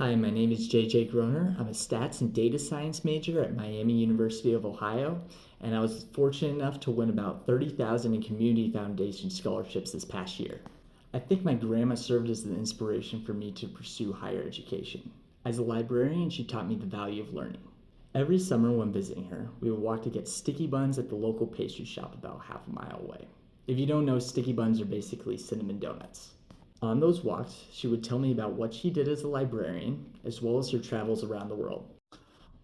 Hi, my name is JJ Groner. I'm a stats and data science major at Miami University of Ohio, and I was fortunate enough to win about 30,000 in community foundation scholarships this past year. I think my grandma served as the inspiration for me to pursue higher education. As a librarian, she taught me the value of learning. Every summer when visiting her, we would walk to get sticky buns at the local pastry shop about half a mile away. If you don't know, sticky buns are basically cinnamon donuts. On those walks, she would tell me about what she did as a librarian, as well as her travels around the world.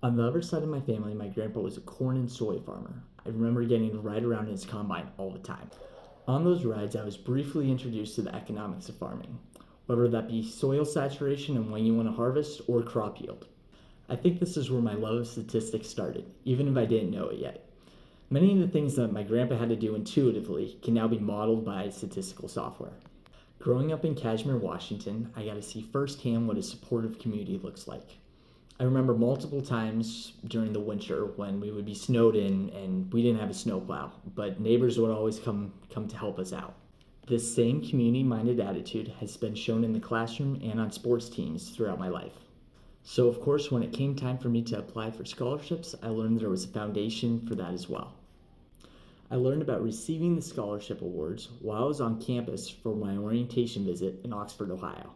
On the other side of my family, my grandpa was a corn and soy farmer. I remember getting to ride around in his combine all the time. On those rides, I was briefly introduced to the economics of farming, whether that be soil saturation and when you want to harvest, or crop yield. I think this is where my love of statistics started, even if I didn't know it yet. Many of the things that my grandpa had to do intuitively can now be modeled by statistical software. Growing up in Kashmir, Washington, I got to see firsthand what a supportive community looks like. I remember multiple times during the winter when we would be snowed in and we didn't have a snowplow, but neighbors would always come to help us out. This same community-minded attitude has been shown in the classroom and on sports teams throughout my life. So of course, when it came time for me to apply for scholarships, I learned there was a foundation for that as well. I learned about receiving the scholarship awards while I was on campus for my orientation visit in Oxford, Ohio.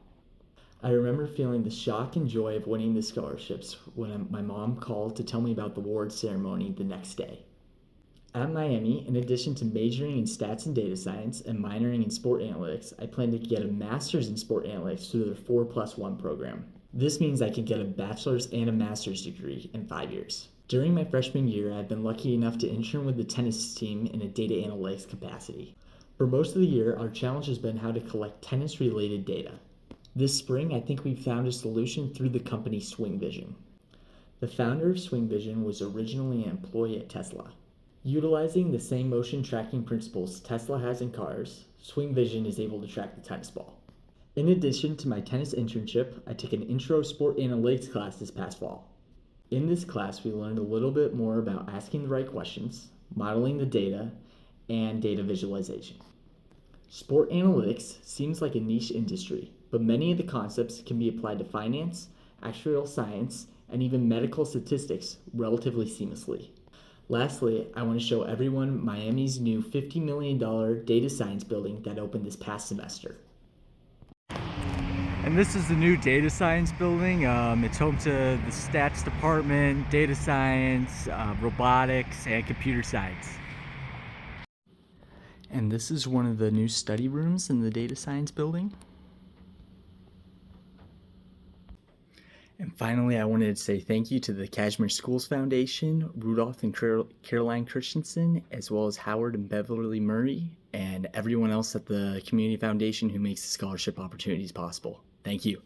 I remember feeling the shock and joy of winning the scholarships when my mom called to tell me about the award ceremony the next day. At Miami, in addition to majoring in stats and data science and minoring in sport analytics, I plan to get a master's in sport analytics through their 4+1 program. This means I can get a bachelor's and a master's degree in 5 years. During my freshman year, I've been lucky enough to intern with the tennis team in a data analytics capacity. For most of the year, our challenge has been how to collect tennis-related data. This spring, I think we found a solution through the company Swing Vision. The founder of Swing Vision was originally an employee at Tesla. Utilizing the same motion tracking principles Tesla has in cars, Swing Vision is able to track the tennis ball. In addition to my tennis internship, I took an intro sport analytics class this past fall. In this class, we learned a little bit more about asking the right questions, modeling the data, and data visualization. Sport analytics seems like a niche industry, but many of the concepts can be applied to finance, actuarial science, and even medical statistics relatively seamlessly. Lastly, I want to show everyone Miami's new $50 million data science building that opened this past semester. And this is the new data science building. It's home to the stats department, data science, robotics, and computer science. And this is one of the new study rooms in the data science building. And finally, I wanted to say thank you to the Kashmir Schools Foundation, Rudolph and Caroline Christensen, as well as Howard and Beverly Murray, and everyone else at the Community Foundation who makes the scholarship opportunities possible. Thank you.